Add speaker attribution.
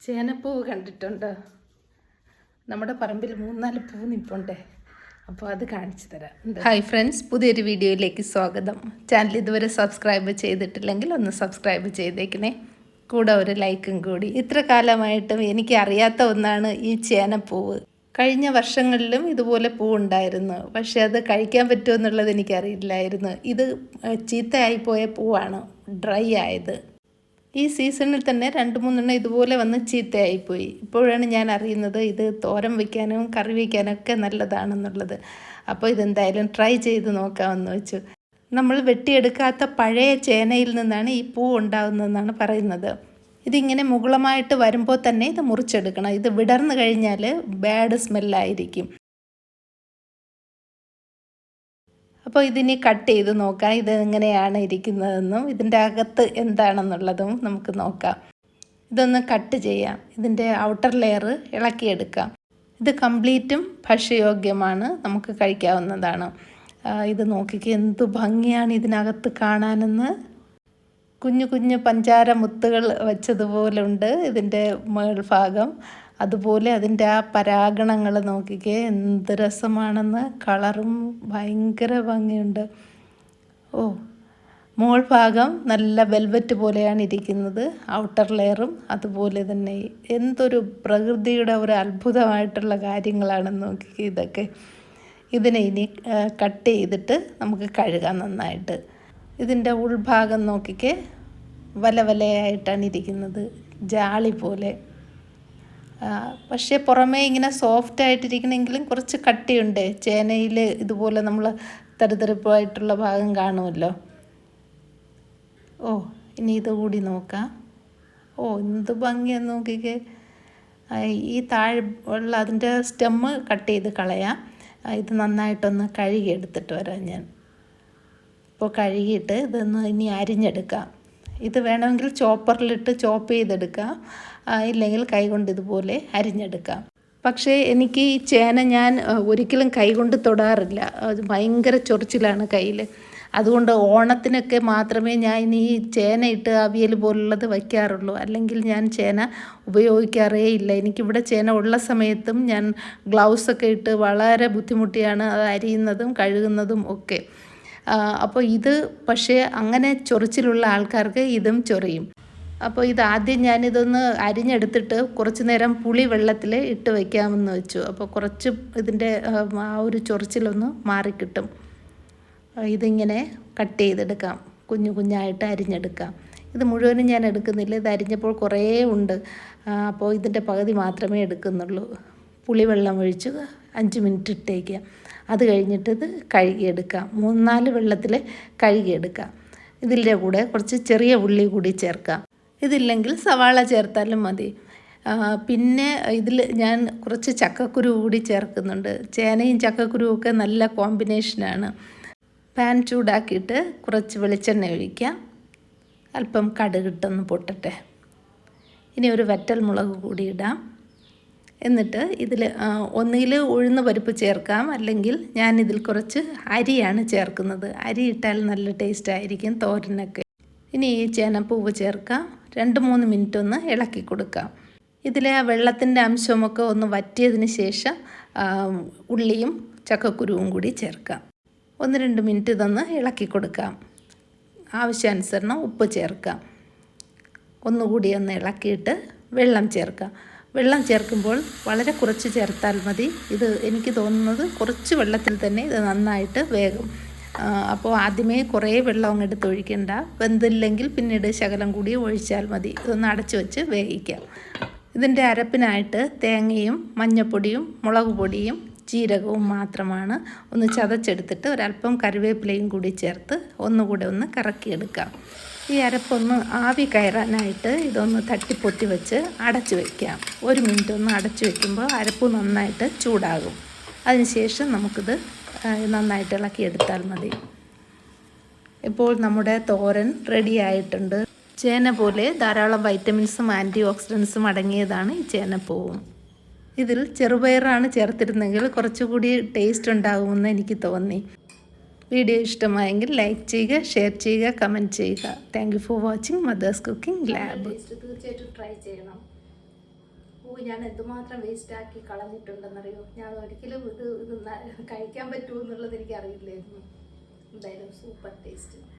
Speaker 1: ചേനപ്പൂവ് കണ്ടിട്ടുണ്ട്. നമ്മുടെ പറമ്പിൽ 3-4 പൂ നിൽപ്പുണ്ട്. അപ്പോൾ അത് കാണിച്ചു തരാം. ഹായ് ഫ്രണ്ട്സ്, പുതിയൊരു വീഡിയോയിലേക്ക് സ്വാഗതം. ചാനൽ ഇതുവരെ സബ്സ്ക്രൈബ് ചെയ്തിട്ടില്ലെങ്കിൽ ഒന്ന് സബ്സ്ക്രൈബ് ചെയ്തേക്കണേ, കൂടെ ഒരു ലൈക്കും കൂടി. ഇത്ര കാലമായിട്ടും എനിക്ക് അറിയാത്ത ഒന്നാണ് ഈ ചേനപ്പൂവ്. കഴിഞ്ഞ വർഷങ്ങളിലും ഇതുപോലെ പൂ ഉണ്ടായിരുന്നു, പക്ഷെ അത് കഴിക്കാൻ പറ്റുമോ എന്നുള്ളത് എനിക്കറിയില്ലായിരുന്നു. ഇത് ചീത്തയായിപ്പോയ പൂവാണ്, ഡ്രൈ ആയത്. ഈ സീസണിൽ തന്നെ 2-3 ഇതുപോലെ വന്ന് ചീത്തയായിപ്പോയി. ഇപ്പോഴാണ് ഞാൻ അറിയുന്നത് ഇത് തോരൻ വയ്ക്കാനും കറി വയ്ക്കാനൊക്കെ നല്ലതാണെന്നുള്ളത്. അപ്പോൾ ഇതെന്തായാലും ട്രൈ ചെയ്ത് നോക്കാമെന്ന് വെച്ചു. നമ്മൾ വെട്ടിയെടുക്കാത്ത പഴയ ചേനയിൽ നിന്നാണ് ഈ പൂ ഉണ്ടാകുന്നതെന്നാണ് പറയുന്നത്. ഇതിങ്ങനെ മുകുളമായിട്ട് വരുമ്പോൾ തന്നെ ഇത് മുറിച്ചെടുക്കണം. ഇത് വിടർന്നു കഴിഞ്ഞാൽ ബാഡ് സ്മെല്ലായിരിക്കും. അപ്പോൾ ഇതിനി കട്ട് ചെയ്ത് നോക്കാം, ഇത് എങ്ങനെയാണ് ഇരിക്കുന്നതെന്നും ഇതിൻ്റെ അകത്ത് എന്താണെന്നുള്ളതും നമുക്ക് നോക്കാം. ഇതൊന്ന് കട്ട് ചെയ്യാം. ഇതിൻ്റെ ഔട്ടർ ലെയർ ഇളക്കിയെടുക്കാം. ഇത് കംപ്ലീറ്റും ഭക്ഷ്യയോഗ്യമാണ്, നമുക്ക് കഴിക്കാവുന്നതാണ്. ഇത് നോക്കിക്ക് എന്ത് ഭംഗിയാണ് ഇതിനകത്ത് കാണാനെന്ന്. കുഞ്ഞു കുഞ്ഞു പഞ്ചാര മുത്തുകൾ വെച്ചതുപോലെ ഉണ്ട് ഇതിൻ്റെ മേൽഭാഗം. അതുപോലെ അതിൻ്റെ ആ പരാഗണങ്ങൾ നോക്കിക്കേ, എന്ത് രസമാണെന്ന്. കളറും ഭയങ്കര ഭംഗിയുണ്ട്. മോൾ ഭാഗം നല്ല വെൽവെറ്റ് പോലെയാണ് ഇരിക്കുന്നത്, ഔട്ടർ ലെയറും അതുപോലെ തന്നെ. എന്തൊരു പ്രകൃതിയുടെ ഒരു അത്ഭുതമായിട്ടുള്ള കാര്യങ്ങളാണെന്ന് നോക്കിക്കേ ഇതൊക്കെ. ഇതിനെ ഇനി കട്ട് ചെയ്തിട്ട് നമുക്ക് കഴുകാം നന്നായിട്ട്. ഇതിൻ്റെ ഉൾഭാഗം നോക്കിക്കേ, വലവലയായിട്ടാണ് ഇരിക്കുന്നത്, ജാളി പോലെ. പക്ഷേ പുറമേ ഇങ്ങനെ സോഫ്റ്റ് ആയിട്ടിരിക്കണമെങ്കിലും കുറച്ച് കട്ടിയുണ്ട്. ചേനയിൽ ഇതുപോലെ നമ്മൾ തരിതരിപ്പായിട്ടുള്ള ഭാഗം കാണുമല്ലോ. ഇനി ഇതുകൂടി നോക്കാം. എന്ത് ഭംഗിയാന്ന് നോക്കിക്കേ. ഈ താഴെ ഉള്ള അതിൻ്റെ സ്റ്റെമ്മ് കട്ട് ചെയ്ത് കളയാം. ഇത് നന്നായിട്ടൊന്ന് കഴുകിയെടുത്തിട്ട് വരാം ഞാൻ. ഇപ്പോൾ കഴുകിയിട്ട് ഇതൊന്ന് ഇനി അരിഞ്ഞെടുക്കാം. ഇത് വേണമെങ്കിൽ ചോപ്പറിലിട്ട് ചോപ്പ് ചെയ്തെടുക്കാം, ഇല്ലെങ്കിൽ കൈകൊണ്ട് ഇതുപോലെ അരിഞ്ഞെടുക്കാം. പക്ഷേ എനിക്ക് ഈ ചേന ഞാൻ ഒരിക്കലും കൈകൊണ്ട് തൊടാറില്ല, അത് ഭയങ്കര ചൊറിച്ചിലാണ് കയ്യിൽ. അതുകൊണ്ട് ഓണത്തിനൊക്കെ മാത്രമേ ഞാൻ ഇനി ഈ ചേന ഇട്ട് അവിയൽ പോലുള്ളത് വയ്ക്കാറുള്ളൂ, അല്ലെങ്കിൽ ഞാൻ ചേന ഉപയോഗിക്കാറേ ഇല്ല. എനിക്കിവിടെ ചേന ഉള്ള സമയത്തും ഞാൻ ഗ്ലൗസൊക്കെ ഇട്ട് വളരെ ബുദ്ധിമുട്ടിയാണ് അത് അരിയുന്നതും കഴുകുന്നതും ഒക്കെ. അപ്പോൾ ഇത് പക്ഷേ അങ്ങനെ ചൊറിച്ചിലുള്ള ആൾക്കാർക്ക് ഇതും ചൊറിയും. അപ്പോൾ ഇതാദ്യം ഞാനിതൊന്ന് അരിഞ്ഞെടുത്തിട്ട് കുറച്ച് നേരം പുളി വെള്ളത്തിൽ ഇട്ട് വയ്ക്കാമെന്ന് വെച്ചു. അപ്പോൾ കുറച്ച് ഇതിൻ്റെ ആ ഒരു ചൊറിച്ചിലൊന്ന് മാറിക്കിട്ടും. ഇതിങ്ങനെ കട്ട് ചെയ്തെടുക്കാം, കുഞ്ഞു കുഞ്ഞായിട്ട് അരിഞ്ഞെടുക്കാം. ഇത് മുഴുവനും ഞാൻ എടുക്കുന്നില്ല, ഇത് അരിഞ്ഞപ്പോൾ കുറേ ഉണ്ട്, അപ്പോൾ ഇതിൻ്റെ പകുതി മാത്രമേ എടുക്കുന്നുള്ളൂ. പുളിവെള്ളം ഒഴിച്ച് 5 മിനിറ്റ് ഇട്ടേക്കാം. അത് കഴിഞ്ഞിട്ട് ഇത് കഴുകിയെടുക്കാം. 3-4 വെള്ളത്തിൽ കഴുകിയെടുക്കാം. ഇതിൻ്റെ കൂടെ കുറച്ച് ചെറിയ ഉള്ളി കൂടി ചേർക്കാം. ഇതില്ലെങ്കിൽ സവാള ചേർത്താലും മതി. പിന്നെ ഇതിൽ ഞാൻ കുറച്ച് ചക്കക്കുരു കൂടി ചേർക്കുന്നുണ്ട്. ചേനയും ചക്കക്കുരുവും ഒക്കെ നല്ല കോമ്പിനേഷനാണ്. പാൻ ചൂടാക്കിയിട്ട് കുറച്ച് വെളിച്ചെണ്ണ ഒഴിക്കാം. അല്പം കടുകിട്ടൊന്ന് പൊട്ടട്ടെ. ഇനി ഒരു വറ്റൽ മുളക് കൂടി ഇടാം. എന്നിട്ട് ഇതിൽ ഒന്നുകിൽ ഉഴുന്ന് പരിപ്പ് ചേർക്കാം, അല്ലെങ്കിൽ ഞാനിതിൽ കുറച്ച് അരിയാണ് ചേർക്കുന്നത്. അരി ഇട്ടാൽ നല്ല ടേസ്റ്റ് ആയിരിക്കും തോരനൊക്കെ. ഇനി ഈ ചേനപ്പൂവ് ചേർക്കാം. 2-3 മിനിറ്റ് ഒന്ന് ഇളക്കി കൊടുക്കാം. ഇതിലെ ആ വെള്ളത്തിൻ്റെ അംശമൊക്കെ ഒന്ന് വറ്റിയതിന് ശേഷം ഉള്ളിയും ചക്കക്കുരുവും കൂടി ചേർക്കാം. 1-2 മിനിറ്റ് ഇതൊന്ന് ഇളക്കി കൊടുക്കാം. ആവശ്യാനുസരണം ഉപ്പ് ചേർക്കാം. ഒന്നുകൂടി ഒന്ന് ഇളക്കിയിട്ട് വെള്ളം ചേർക്കാം. വെള്ളം ചേർക്കുമ്പോൾ വളരെ കുറച്ച് ചേർത്താൽ മതി. ഇത് എനിക്ക് തോന്നുന്നത് കുറച്ച് വെള്ളത്തിൽ തന്നെ ഇത് നന്നായിട്ട് വേകും. അപ്പോൾ ആദ്യമേ കുറേ വെള്ളം അങ്ങെടുത്ത് ഒഴിക്കണ്ട. വെന്തില്ലെങ്കിൽ പിന്നീട് ശകലം കൂടി ഒഴിച്ചാൽ മതി. ഇതൊന്ന് അടച്ചു വെച്ച് വേവിക്കാം. ഇതിൻ്റെ അരപ്പിനായിട്ട് തേങ്ങയും മഞ്ഞൾപ്പൊടിയും മുളക് പൊടിയും ജീരകവും മാത്രമാണ്. ഒന്ന് ചതച്ചെടുത്തിട്ട് ഒരല്പം കറിവേപ്പിലയും കൂടി ചേർത്ത് ഒന്നുകൂടെ ഒന്ന് കറക്കിയെടുക്കാം. ഈ അരപ്പൊന്ന് ആവി കയറാനായിട്ട് ഇതൊന്ന് തട്ടിപ്പൊത്തി വെച്ച് അടച്ചു വയ്ക്കാം. 1 മിനിറ്റ് ഒന്ന് അടച്ചു വയ്ക്കുമ്പോൾ അരപ്പ് നന്നായിട്ട് ചൂടാകും. അതിനുശേഷം നമുക്കിത് നന്നായിട്ട് ഇളക്കിയെടുത്താൽ മതി. ഇപ്പോൾ നമ്മുടെ തോരൻ റെഡി ആയിട്ടുണ്ട്. ചേന പോലെ ധാരാളം വൈറ്റമിൻസും ആൻറ്റി ഓക്സിഡൻസും അടങ്ങിയതാണ് ഈ ചേനപ്പൂവും. ഇതിൽ ചെറുപയറാണ് ചേർത്തിരുന്നെങ്കിൽ കുറച്ചുകൂടി ടേസ്റ്റ് ഉണ്ടാകുമെന്ന് എനിക്ക് തോന്നി. വീഡിയോ ഇഷ്ടമായെങ്കിൽ ലൈക്ക് ചെയ്യുക, ഷെയർ ചെയ്യുക, കമൻറ്റ് ചെയ്യുക. Thank you for watching mother's cooking lab.
Speaker 2: തീർച്ചയായിട്ടും ട്രൈ ചെയ്യണം.
Speaker 1: ഓ, ഞാൻ എന്തുമാത്രം വേസ്റ്റാക്കി കളഞ്ഞിട്ടുണ്ടെന്നറിയോ. ഞാൻ ഒരിക്കലും ഇത് കഴിക്കാൻ പറ്റുമോ എന്നുള്ളത് എനിക്ക് അറിയില്ലായിരുന്നു. എന്തായാലും സൂപ്പർ ടേസ്റ്റ്.